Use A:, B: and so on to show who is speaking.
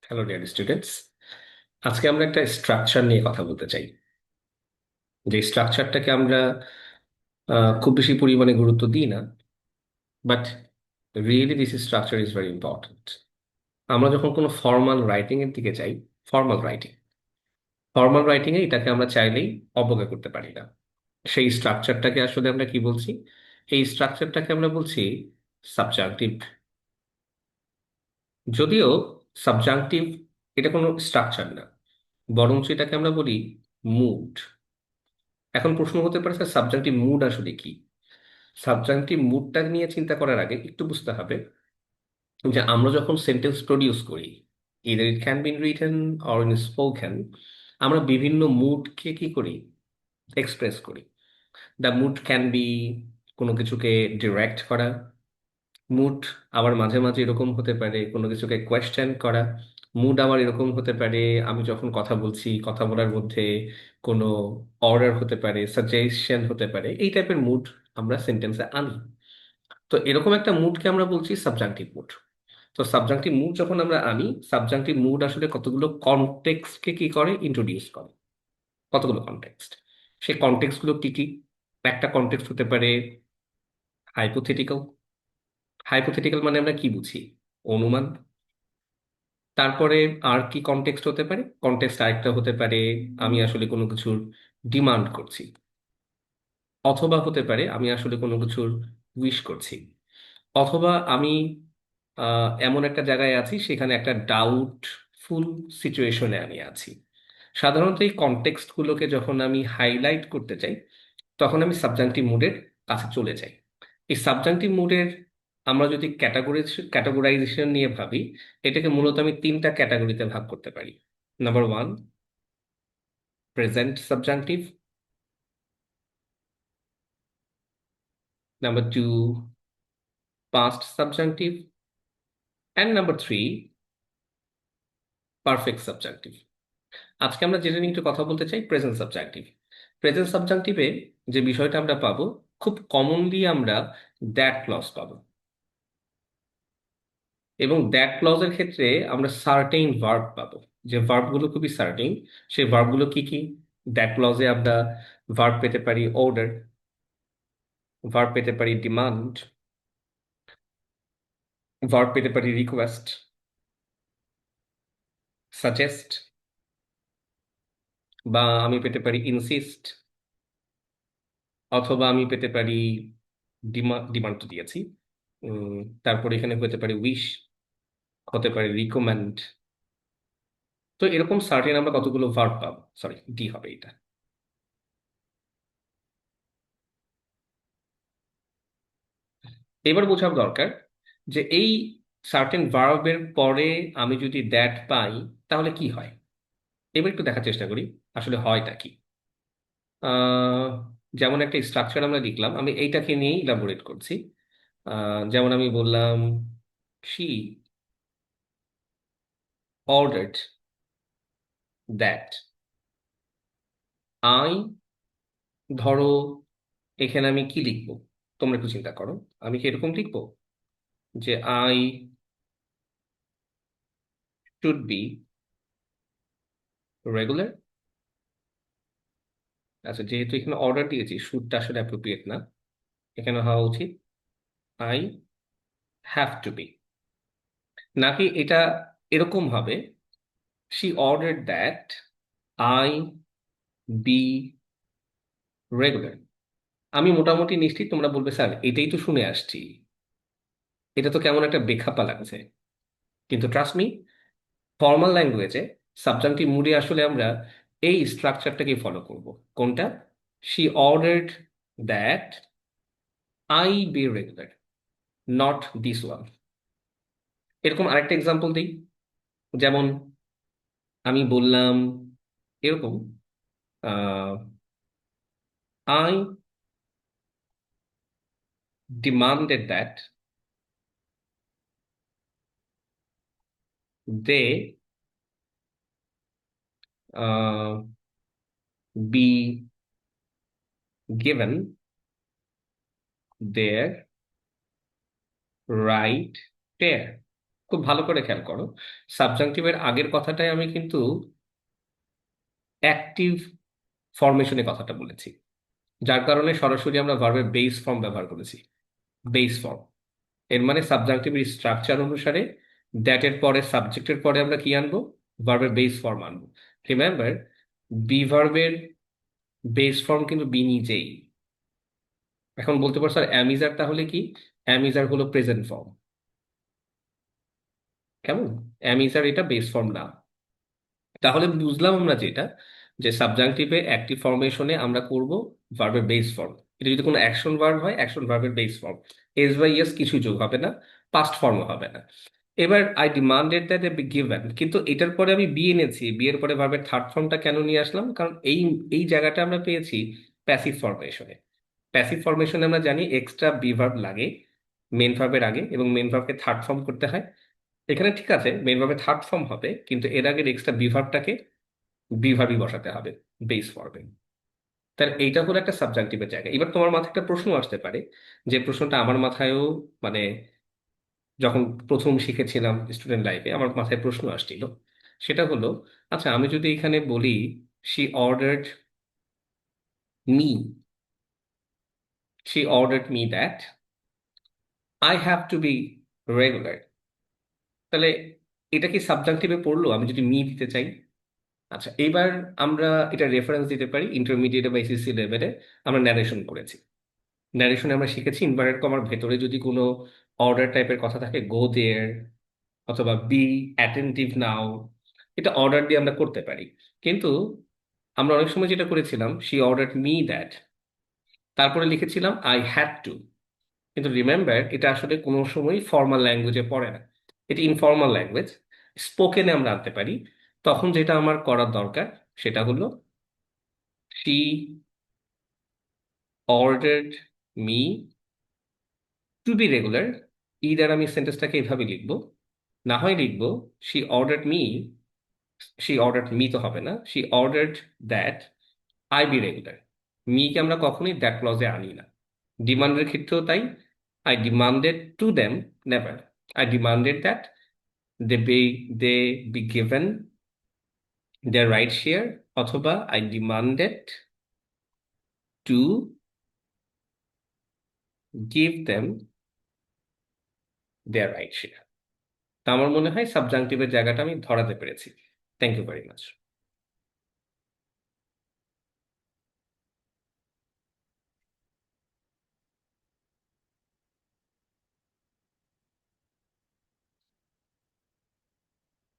A: Hello dear students. আজকে আমরা একটা স্ট্রাকচার নিয়ে কথা বলতে চাই। যে স্ট্রাকচারটাকে আমরা খুব বেশি পরিমাণে গুরুত্ব দিই না, but really this structure is very important. আমরা যখন কোনো ফর্মাল রাইটিং এর দিকে যাই, ফর্মাল রাইটিং ফর্মাল রাইটিং এ এটাকে আমরা চাইলেই অবজ্ঞা করতে পারি না। সেই স্ট্রাকচারটাকে আসলে আমরা কি বলছি? এই স্ট্রাকচারটাকে আমরা বলছি সাবজাংটিভ। যদিও সাবজাংটিভ এটা কোনো স্ট্রাকচার না, বরঞ্চ এটাকে আমরা বলি মুড। এখন প্রশ্ন হতে পারে, স্যার সাবজাংটিভ মুড আসলে কি? সাবজাংটিভ মুডটা নিয়ে চিন্তা করার আগে একটু বুঝতে হবে যে আমরা যখন সেন্টেন্স প্রডিউস করি, either it can be written or in spoken, আমরা বিভিন্ন মুডকে কি করি? এক্সপ্রেস করি। দ্য মুড ক্যান বি কোনো কিছুকে ডিরেক্ট করা মুড, আবার মাঝে মাঝে এরকম হতে পারে কোনো কিছুকে কোয়েশ্চেন করা মুড, আবার এরকম হতে পারে আমি যখন কথা বলছি, কথা বলার মধ্যে কোনো অর্ডার হতে পারে, সাজেশন হতে পারে, এই টাইপের মুড আমরা সেন্টেন্সে আনি। তো এরকম একটা মুডকে আমরা বলছি সাবজাংটিভ মুড। তো সাবজাংটিভ মুড যখন আমরা আনি, সাবজাংটিভ মুড আসলে কতগুলো কনটেক্সটকে কি করে? ইন্ট্রোডিউস করে। কতগুলো কনটেক্সট? সেই কনটেক্সট গুলো কি কি? একটা কনটেক্সট হতে পারে হাইপোথেটিক্যাল। হাইপোথেটিক্যাল মানে আমরা কি বুঝি? অনুমান। তারপরে আর কি কনটেক্সট হতে পারে? কনটেক্সট আরেকটা হতে পারে আমি আসলে কোনো কিছুর ডিমান্ড করছি, অথবা হতে পারে আমি আসলে কোনো কিছুর উইশ করছি, অথবা আমি এমন একটা জায়গায় আছি সেখানে একটা ডাউটফুল সিচুয়েশনে আমি আছি। সাধারণত এই কনটেক্সট গুলোকে যখন আমি হাইলাইট করতে চাই, তখন আমি সাবজাংটিভ মুডের কাছে চলে যাই। এই সাবজাংটিভ মুডের আমরা যদি ক্যাটাগরাইজেশন নিয়ে ভাবি, এটাকে মূলত আমি তিনটা ক্যাটাগরিতে ভাগ করতে পারি। Number one, present subjunctive. Number two, past subjunctive. And number three, perfect subjunctive. আজকে আমরা যেটা নিয়ে একটু কথা বলতে চাই, প্রেজেন্ট সাবজাংটিভ। প্রেজেন্ট সাবজাংটিভে যে বিষয়টা আমরা পাবো, খুব কমনলি আমরা দ্যাট ক্লজ পাবো। এবং দ্যাট ক্লজের ক্ষেত্রে আমরা সার্টেইন ভার্ব পাবো। যে ভার্বগুলো খুবই সার্টেইন, সেই ভার্বগুলো কি কি? দ্যাট ক্লজে আমরা ভার্ব পেতে পারি অর্ডার, ভার্ব পেতে পারি ডিমান্ড, ভার্ব পেতে পারি রিকোয়েস্ট, সাজেস্ট, বা আমি পেতে পারি ইনসিস্ট, অথবা আমি পেতে পারি ডিমান্ড তো দিয়েছি। উম, তারপরে এখানে পেতে পারি উইশ, হতে পারে রিকমেন্ড। তো এরকম সার্টেন আমরা কতগুলো ভার্ব পাবো, সরি ডি হবে এটা। এবার বোঝার দরকার যে এই সার্টেন ভার্বের পরে আমি যদি দ্যাট পাই, তাহলে কি হয়? এবার একটু দেখার চেষ্টা করি আসলে হয়টা কি। আহ, যেমন একটা স্ট্রাকচার আমরা লিখলাম, আমি এইটাকে নিয়েই ইলাবোরেট করছি। যেমন আমি বললাম শি অর্ডার্ড দ্যাট আই। ধরো এখানে আমি কি লিখবো? তোমরা একটু চিন্তা করো। আমি কি এরকম লিখবো যে আই শুড বি রেগুলার? আচ্ছা, যেহেতু এখানে অর্ডার দিয়েছি, শুডটা আসলে অ্যাপ্রোপ্রিয়েট না। এখানে হওয়া উচিত আই হ্যাভ টু বি। নাকি এটা এরকম হবে, she ordered that I be regular? আমি মোটামুটি নিশ্চিত তোমরা বলবে, স্যার এটাই তো শুনে আসছি, এটা তো কেমন একটা বেখাপ্পা লাগছে। কিন্তু ট্রাস্ট মি, ফর্মাল ল্যাঙ্গুয়েজে সাবজাংটিভ মুডে আসলে আমরা এই স্ট্রাকচারটাকে ফলো করব। কোনটা? She ordered that I be regular, not this one. এরকম আরেকটা এক্সাম্পল দিই। যেমন আমি বললাম এরকম, I demanded that they be given their right pair. খুব ভালো করে খেয়াল করো, সাবজাংটিভের আগের কথাটাই আমি কিন্তু অ্যাক্টিভ ফরমেশনের কথাটা বলেছি, যার কারণে সরাসরি আমরা ভার্বের বেস ফর্ম ব্যবহার করেছি। বেস ফর্ম এর মানে সাবজাংটিভের স্ট্রাকচার অনুসারে দ্যাট এর পরে, সাবজেক্টের পরে আমরা কি আনবো? ভার্বের বেস ফর্ম আনবো। রিমেম্বার, বি ভার্বের বেস ফর্ম কিন্তু বি নিজেই। এখন বলতে পারো স্যার অ্যামিজার তাহলে কি? অ্যামিজার হলো প্রেজেন্ট ফর্ম। কেমন? অ্যামিজার এটা বেস ফর্ম না। তাহলে বুঝলাম আমরা যেটা, যে সাবজাংটিভে অ্যাক্টিভ ফর্মেশনে আমরা করব ভার্বের বেস ফর্ম। এটা যদি কোনো অ্যাকশন ভার্ব হয়, অ্যাকশন ভার্বের base form. S by s কিছু যোগ হবে না, পাস্ট ফর্মও হবে না। এবার I demanded that a given, কিন্তু এটার পরে আমি বি এনেছি, বি এর পরে ভার্বের থার্ড ফর্মটা কেন নিয়ে আসলাম? কারণ এই এই জায়গাটা আমরা পেয়েছি প্যাসিভ ফর্মেশনে। প্যাসিভ ফর্মেশনে আমরা জানি এক্সট্রা বি ভার্ব লাগে মেন ভার্বের আগে, এবং মেন ভার্বকে থার্ড ফর্ম করতে হয়। এখানে ঠিক আছে, মেন ভার্বে থার্ড ফর্ম হবে, কিন্তু এর আগে এক্সট্রা বি ভার্বটাকে বি ভার্বই বসাতে হবে বেস ফর্মে। তাহলে এইটা হলো একটা সাবজাংটিভের জায়গা। এবার তোমার মাথায় একটা প্রশ্ন আসতে পারে, যে প্রশ্নটা আমার মাথায়ও, মানে যখন প্রথম শিখেছিলাম স্টুডেন্ট লাইফে আমার মাথায় প্রশ্ন আসছিল। সেটা হলো, আচ্ছা আমি যদি এখানে বলি she ordered me, she ordered me that I have to be regular, তাহলে এটা কি সাবজাংটিভে পড়লো আমি যদি মি দিতে চাই? আচ্ছা, এবার আমরা এটা রেফারেন্স দিতে পারি ইন্টারমিডিয়েট বা এসএসসি লেভেলে আমরা ন্যারেশন করেছি। ন্যারেশনে আমরা শিখেছি ইনভার্টেড কমার ভেতরে যদি কোনো অর্ডার টাইপের কথা থাকে, গো দেয়ার অথবা বি অ্যাটেন্টিভ নাও, এটা অর্ডার দিয়ে আমরা করতে পারি। কিন্তু আমরা অনেক সময় যেটা করেছিলাম, শি অর্ডার্ড মি দ্যাট, তারপরে লিখেছিলাম আই হ্যাড টু। কিন্তু রিমেম্বার, এটা আসলে কোনো সময় ফর্মাল ল্যাঙ্গুয়েজে পড়ে না, এটি ইনফর্মাল ল্যাঙ্গুয়েজ। স্পোকেনে আমরা আনতে পারি। তখন যেটা আমার করার দরকার সেটা হলো she ordered me to be regular. Either আমি সেন্টেন্সটাকে এভাবে লিখবো, না হয় লিখবো she ordered me, she ordered me তো হবে না, she ordered that I be regular. মিকে আমরা কখনোই দ্যাট ক্লজে আনি না। ডিমান্ডের ক্ষেত্রেও তাই। I demanded to them, never. I demanded that they be they be given their right share, অথবা I demanded to give them their right share. তা আমার মনে হয় সাবজাংটিভের জায়গাটা আমি ধরাতে পেরেছি। Thank you very much.